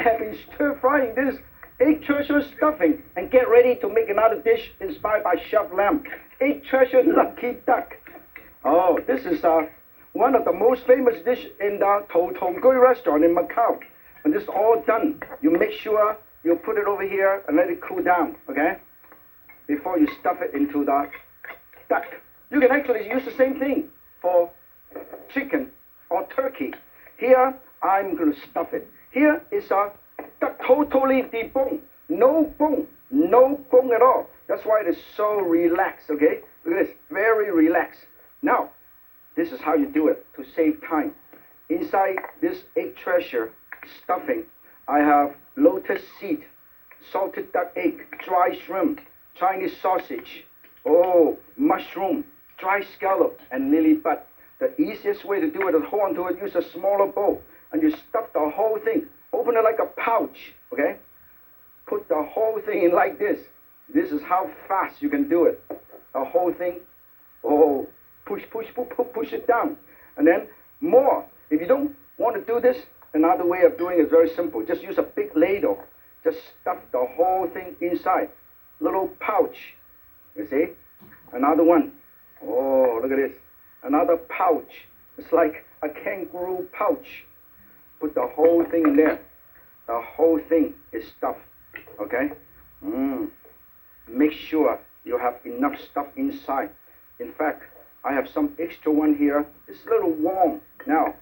I have been stir-frying this egg treasure stuffing, and get ready to make another dish inspired by Chef Lam. Egg treasure lucky duck. Oh, this is one of the most famous dish in the Throwback restaurant in Macau. When this is all done, you make sure you put it over here and let it cool down, okay? Before you stuff it into the duck. You can actually use the same thing for chicken or turkey. Here, I'm going to stuff it. Here is a duck totally deboned. No bone at all. That's why it is so relaxed, okay? Look at this, very relaxed. Now, this is how you do it to save time. Inside this egg treasure stuffing, I have lotus seed, salted duck egg, dry shrimp, Chinese sausage, mushroom, dry scallop, and lily bud. The easiest way to do it is hold on to it, use a smaller bowl, and you stuff the whole thing. Open it like a pouch, okay? Put the whole thing in like this. This is how fast you can do it. The whole thing, push it down. And then more. If you don't want to do this, another way of doing it is very simple. Just use a big ladle. Just stuff the whole thing inside. Little pouch, you see? Another one. Oh, look at this. Another pouch. It's like a kangaroo pouch. Put the whole thing in there. The whole thing is stuffed, okay? Make sure you have enough stuff inside. In fact, I have some extra one here. It's a little warm now,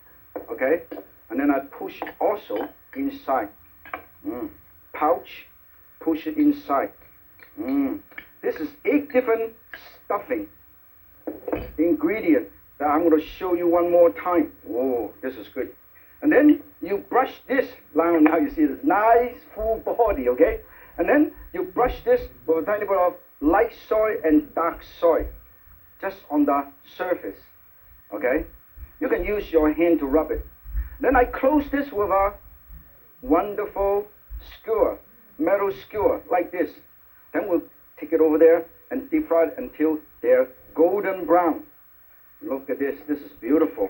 okay? And then I push also inside. Pouch, push it inside. This is 8 different stuffing ingredient that I'm going to show you one more time. Whoa, this is good. And then you brush this. Now you see this nice full body, okay? And then you brush this with a tiny bit of light soy and dark soy, just on the surface, okay? You can use your hand to rub it. Then I close this with a wonderful skewer, metal skewer, like this. Then we'll take it over there and deep fry it until they're golden brown. Look at this. This is beautiful.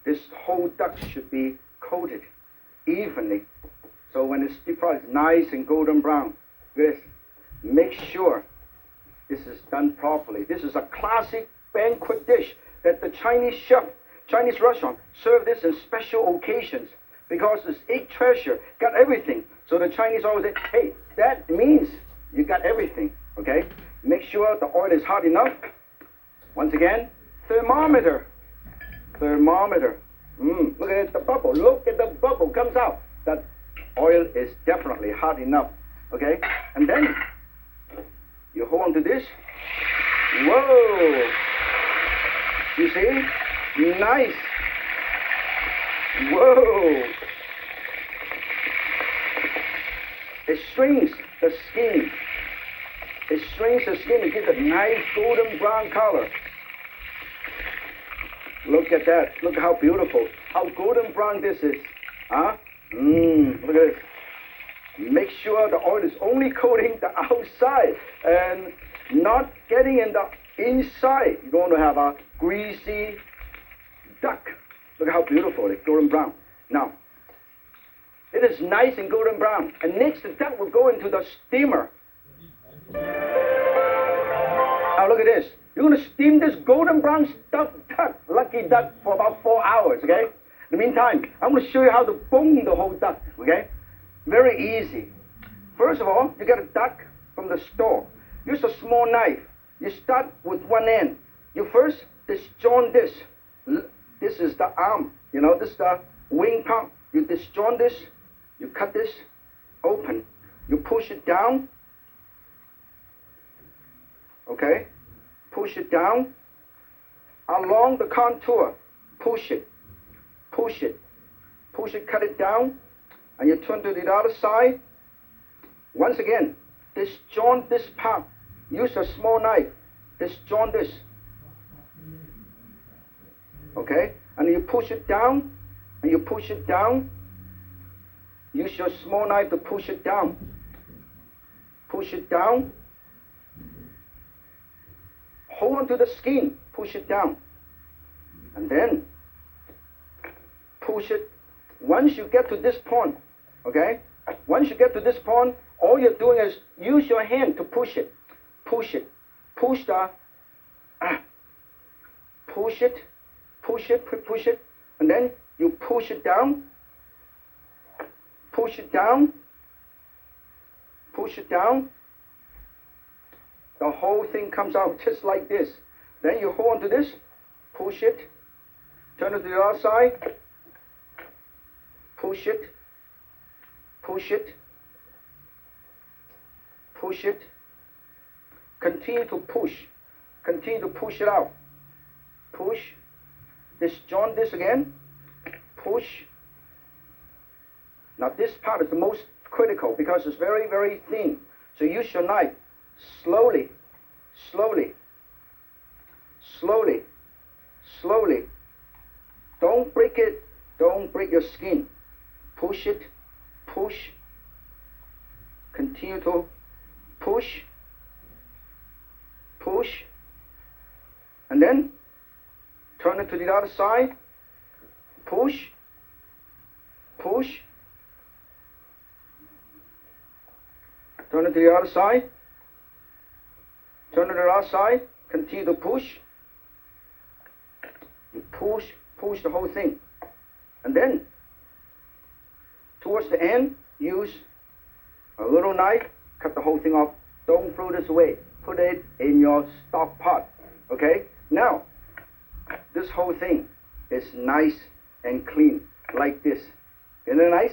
This whole duck should be coated evenly. So when it's deep fried, it's nice and golden brown. This. Make sure this is done properly. This is a classic banquet dish that the Chinese restaurant serve this in special occasions because it's egg treasure, got everything. So the Chinese always say, hey, that means you got everything, okay? Make sure the oil is hot enough. Once again, thermometer. Look at the bubble. Look at the bubble comes out. That oil is definitely hot enough, okay? And then you hold on to this. Whoa! You see? Nice. Whoa! It strings the skin. It strings the skin to give it a nice golden brown color. Look at that. Look how beautiful. How golden brown this is. Huh? Look at this. Make sure the oil is only coating the outside and not getting in the inside. You don't want to have a greasy duck. Look how beautiful it is, golden brown. Now, it is nice and golden brown. And next, the duck will go into the steamer. Now, look at this. You're going to steam this golden brown stuffed duck, lucky duck, for about 4 hours, okay? In the meantime, I'm going to show you how to bone the whole duck, okay? Very easy. First of all, you get a duck from the store. Use a small knife. You start with one end. You first disjoint this. This is the arm, you know, this is the wing part. You disjoint this. You cut this open. You push it down. Okay? Push it down along the contour. Push it, cut it down, and you turn to the other side. Once again, disjoint this part. Use a small knife. Disjoint this. Okay? And you push it down, and you push it down. Use your small knife to push it down. Push it down. Hold on to the skin, push it down, and then push it. Once you get to this point, Okay? Once you get to this point, all you're doing is use your hand to push it. Push it. Push the, push it, push it, push it, and then you push it down, push it down, push it down. The whole thing comes out just like this. Then you hold on to this, push it, turn it to the other side, push it, push it, push it. Continue to push. Continue to push it out. Push. Disjoint this again. Push. Now this part is the most critical because it's very, very thin. So use your knife. Slowly, slowly, slowly, slowly. Don't break it. Don't break your skin. Push it. Push. Continue to push. Push. And then turn it to the other side. Push. Push. Turn it to the other side. Turn it to the other side. Continue to push. You push, push the whole thing. And then, towards the end, use a little knife, cut the whole thing off. Don't throw this away. Put it in your stock pot. Okay? Now, this whole thing is nice and clean, like this. Isn't it nice?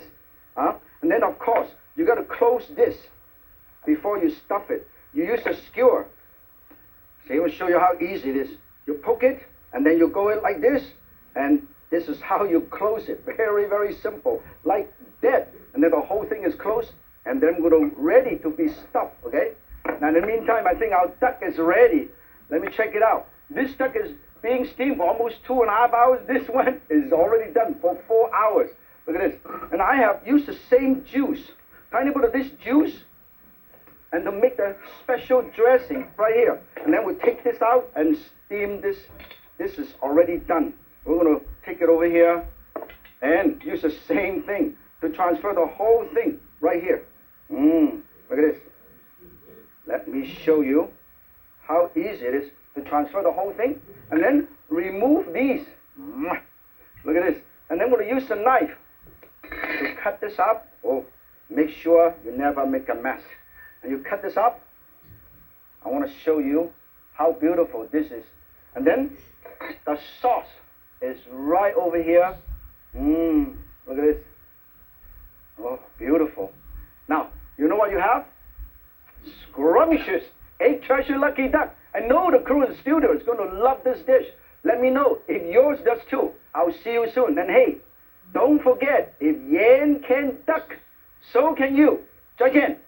Huh? And then, of course, you got to close this before you stuff it. You use a skewer. See, we'll show you how easy it is. You poke it, and then you go in like this, and this is how you close it. Very, very simple. Like that. And then the whole thing is closed, and then we're ready to be stuffed, okay? Now, in the meantime, I think our duck is ready. Let me check it out. This duck is being steamed for almost 2.5 hours. This one is already done for 4 hours. Look at this. And I have used the same juice. Tiny bit of this juice, and to make the special dressing right here. And then we'll take this out and steam this. This is already done. We're going to take it over here and use the same thing to transfer the whole thing right here. Look at this. Let me show you how easy it is to transfer the whole thing. And then remove these. Look at this. And then we're going to use the knife to cut this up. Oh, make sure you never make a mess. And you cut this up. I want to show you how beautiful this is. And then the sauce is right over here. Look at this. Oh, beautiful. Now, you know what you have? Scrumptious egg treasure lucky duck. I know the crew in the studio is going to love this dish. Let me know if yours does too. I'll see you soon. And hey, don't forget, if Yan can duck, so can you. 再见。